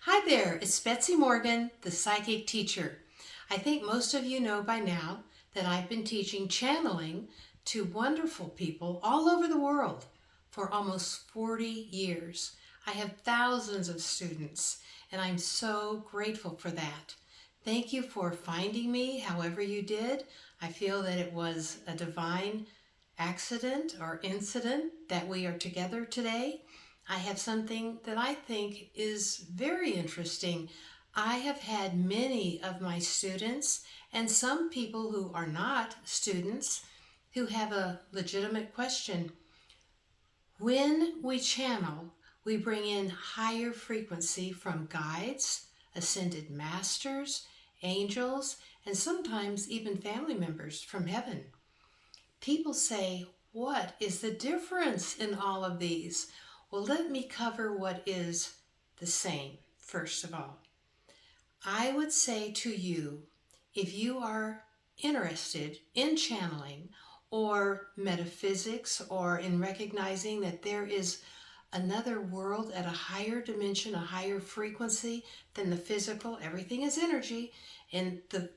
Hi there, it's Betsy-Morgan, the psychic teacher. I think most of you know by now that I've been teaching channeling to wonderful people all over the world for almost 40 years. I have thousands of students, and I'm so grateful for that. Thank you for finding me however you did. I feel that it was a divine accident or incident that we are together today. I have something that I think is very interesting. I have had many of my students and some people who are not students who have a legitimate question. When we channel, we bring in higher frequency from guides, ascended masters, angels, and sometimes even family members from heaven. People say, what is the difference in all of these? Well, let me cover what is the same, first of all. I would say to you, if you are interested in channeling or metaphysics or in recognizing that there is another world at a higher dimension, a higher frequency than the physical, everything is energy, and the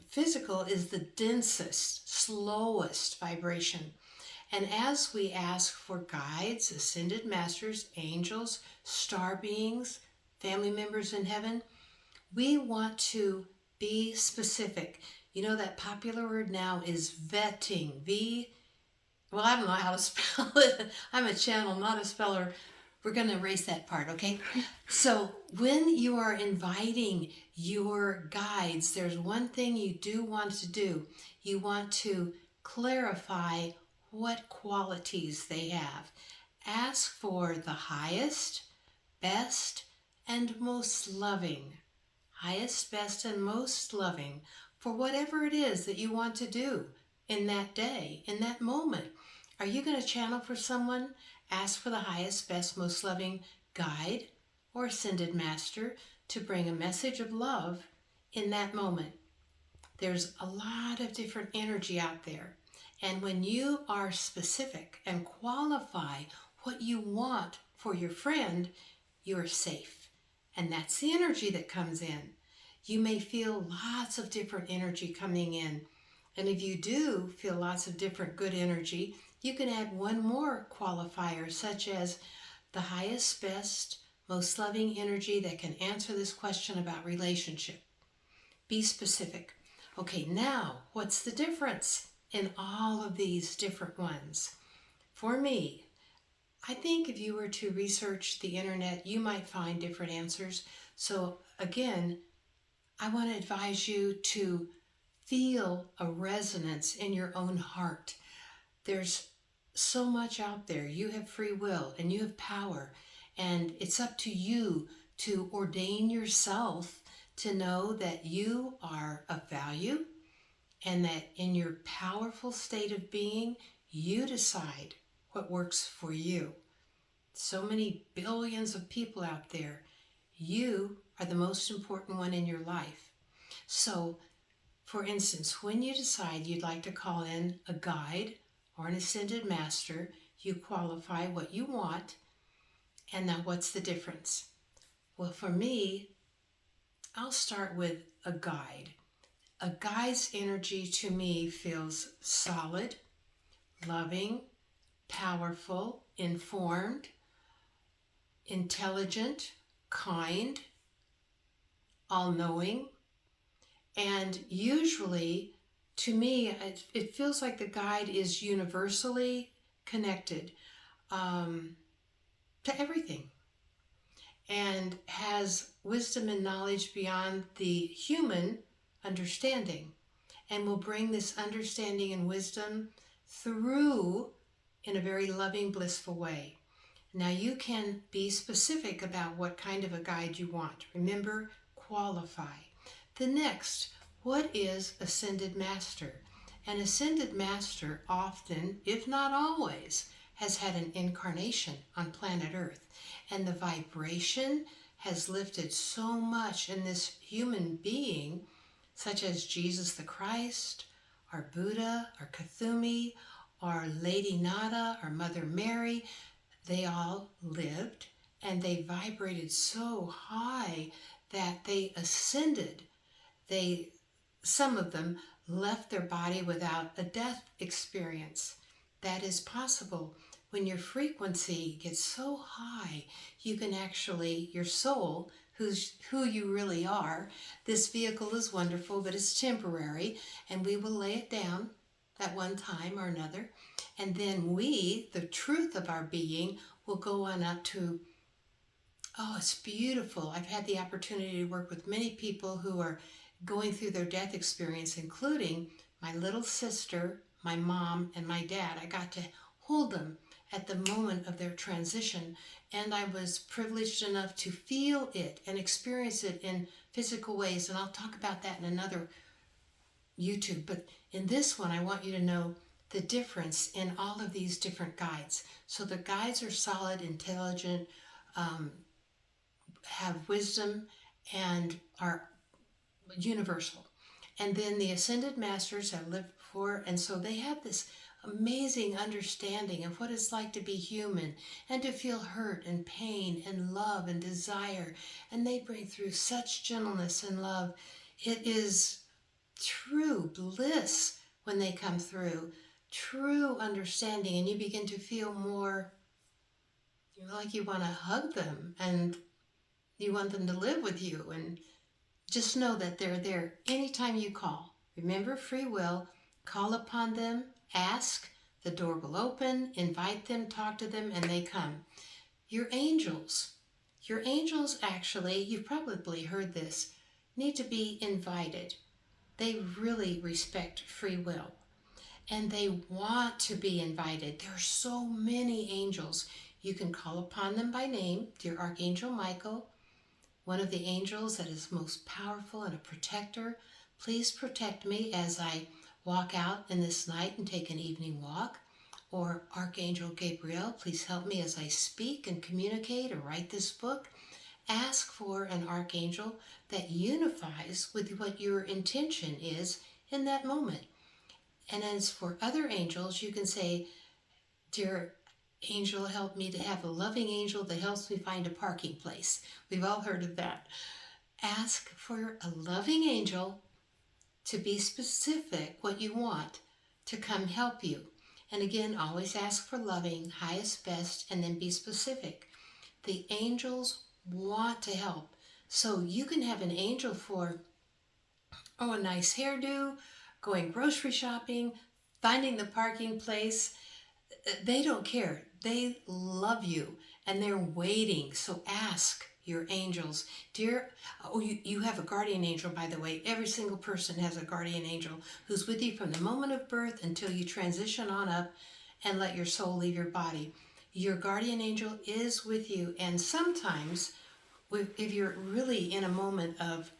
physical is the densest, slowest vibration. And as we ask for guides, ascended masters, angels, star beings, family members in heaven, we want to be specific. You know, that popular word now is vetting. Well, I don't know how to spell it. I'm a channel, not a speller. We're going to erase that part, okay? So when you are inviting your guides, there's one thing you do want to do. You want to clarify what qualities they have. Ask for the highest, best, and most loving. Highest, best, and most loving for whatever it is that you want to do in that day, in that moment. Are you going to channel for someone? Ask for the highest, best, most loving guide or ascended master to bring a message of love in that moment. There's a lot of different energy out there. And when you are specific and qualify what you want for your friend, you're safe. And that's the energy that comes in. You may feel lots of different energy coming in. And if you do feel lots of different good energy, you can add one more qualifier, such as the highest, best, most loving energy that can answer this question about relationship. Be specific. Okay, now what's the difference in all of these different ones? For me, I think if you were to research the internet, you might find different answers. So again, I want to advise you to feel a resonance in your own heart. There's so much out there. You have free will and you have power, and it's up to you to ordain yourself to know that you are of value and that in your powerful state of being, you decide what works for you. So many billions of people out there. You are the most important one in your life. So, for instance, when you decide you'd like to call in a guide or an ascended master, you qualify what you want. And now what's the difference? Well, for me, I'll start with a guide. A guide's energy to me feels solid, loving, powerful, informed, intelligent, kind, all-knowing. And usually, to me, it feels like the guide is universally connected to everything and has wisdom and knowledge beyond the human understanding, and will bring this understanding and wisdom through in a very loving, blissful way. Now you can be specific about what kind of a guide you want. Remember, qualify. The next, what is ascended master? An ascended master often, if not always, has had an incarnation on planet Earth, and the vibration has lifted so much in this human being, such as Jesus the Christ, or Buddha, or Kuthumi, or Lady Nada, or Mother Mary. They all lived and they vibrated so high that they ascended. Some of them left their body without a death experience. That is possible. When your frequency gets so high, you can actually, your soul, who you really are, this vehicle is wonderful, but it's temporary, and we will lay it down at one time or another. And then we, the truth of our being, will go on up to, oh, it's beautiful. I've had the opportunity to work with many people who are going through their death experience, including my little sister, my mom, and my dad. I got to hold them at the moment of their transition, and I was privileged enough to feel it and experience it in physical ways, and I'll talk about that in another YouTube. But in this one, I want you to know the difference in all of these different guides. So the guides are solid, intelligent, have wisdom, and are universal. And then the ascended masters have lived before, and so they have this amazing understanding of what it's like to be human and to feel hurt and pain and love and desire. And they bring through such gentleness and love. It is true bliss when they come through, true understanding, and you begin to feel more like you want to hug them and you want them to live with you. And just know that they're there anytime you call. Remember, free will. Call upon them, ask, the door will open, invite them, talk to them, and they come. Your angels actually, you've probably heard this, need to be invited. They really respect free will, and they want to be invited. There are so many angels. You can call upon them by name. Dear Archangel Michael, one of the angels that is most powerful and a protector, please protect me as I walk out in this night and take an evening walk. Or Archangel Gabriel, please help me as I speak and communicate or write this book. Ask for an archangel that unifies with what your intention is in that moment. And as for other angels, you can say, dear angel, help me to have a loving angel that helps me find a parking place. We've all heard of that. Ask for a loving angel to be specific what you want to come help you. And again, always ask for loving, highest, best, and then be specific. The angels want to help. So you can have an angel for, a nice hairdo, going grocery shopping, finding the parking place. They don't care. They love you and they're waiting. So ask your angels. Dear, you have a guardian angel, by the way. Every single person has a guardian angel who's with you from the moment of birth until you transition on up and let your soul leave your body. Your guardian angel is with you, and sometimes if you're really in a moment of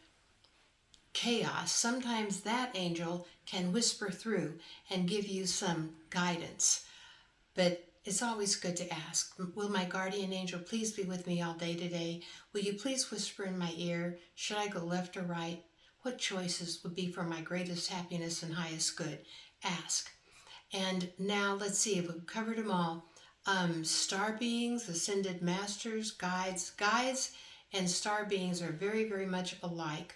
chaos, sometimes that angel can whisper through and give you some guidance. But it's always good to ask, will my guardian angel please be with me all day today? Will you please whisper in my ear? Should I go left or right? What choices would be for my greatest happiness and highest good? Ask. And now let's see if we've covered them all. Star beings, ascended masters, guides. Guides and star beings are very, very much alike.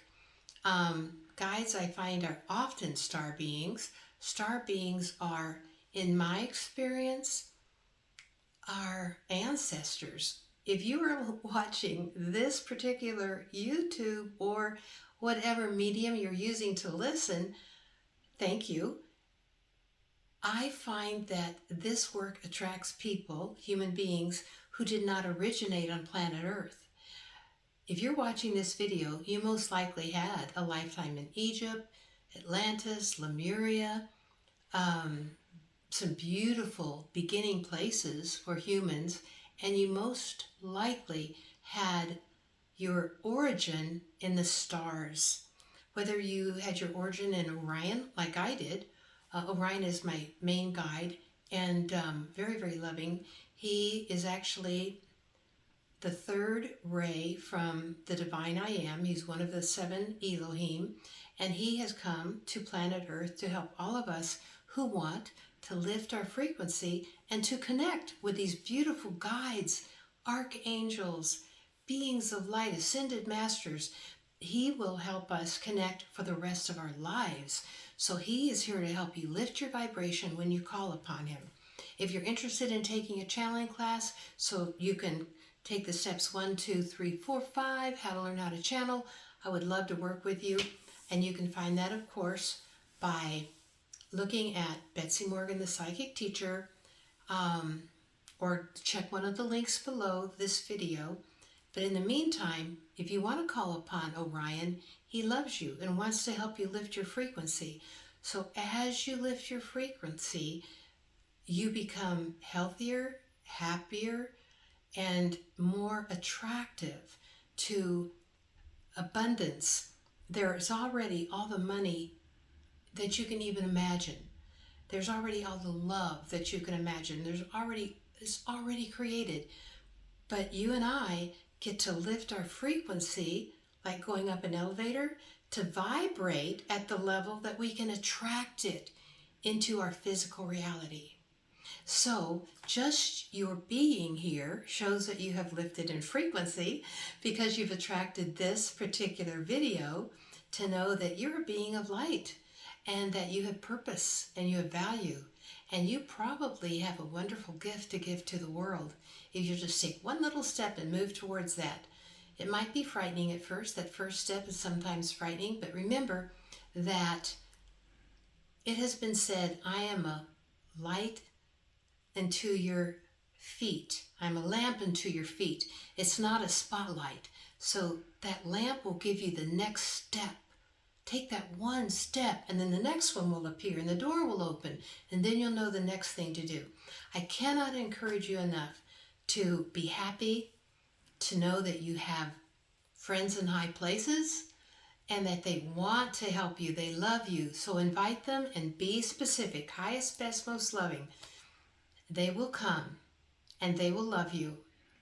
Guides, I find, are often star beings. Star beings are, in my experience, our ancestors. If you are watching this particular YouTube or whatever medium you're using to listen, thank you. I find that this work attracts people, human beings, who did not originate on planet Earth. If you're watching this video, you most likely had a lifetime in Egypt, Atlantis, Lemuria, some beautiful beginning places for humans, and you most likely had your origin in the stars. Whether you had your origin in Orion, like I did. Orion is my main guide, and very, very loving. He is actually the third ray from the divine I Am. He's one of the 7 Elohim, and he has come to planet Earth to help all of us who want to lift our frequency and to connect with these beautiful guides archangels, beings of light, ascended masters. He will help us connect for the rest of our lives. So he is here to help you lift your vibration when you call upon him. If you're interested in taking a channeling class, so you can take the steps 1, 2, 3, 4, 5, how to learn how to channel, I would love to work with you. And you can find that, of course, by looking at Betsy-Morgan, the psychic teacher, or check one of the links below this video. But in the meantime, if you want to call upon Orion, he loves you and wants to help you lift your frequency. So as you lift your frequency, you become healthier, happier, and more attractive to abundance. There's already all the money that you can even imagine. There's already all the love that you can imagine. It's already created. But you and I get to lift our frequency, like going up an elevator, to vibrate at the level that we can attract it into our physical reality. So just your being here shows that you have lifted in frequency, because you've attracted this particular video to know that you're a being of light and that you have purpose and you have value. And you probably have a wonderful gift to give to the world if you just take one little step and move towards that. It might be frightening at first. That first step is sometimes frightening, but remember that it has been said, I am a light unto your feet. I'm a lamp unto your feet. It's not a spotlight. So that lamp will give you the next step. Take that one step, and then the next one will appear, and the door will open, and then you'll know the next thing to do. I cannot encourage you enough to be happy, to know that you have friends in high places, and that they want to help you. They love you. So invite them and be specific. Highest, best, most loving. They will come, and they will love you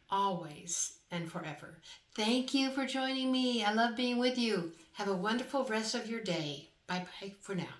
always and forever. Thank you for joining me. I love being with you. Have a wonderful rest of your day. Bye-bye for now.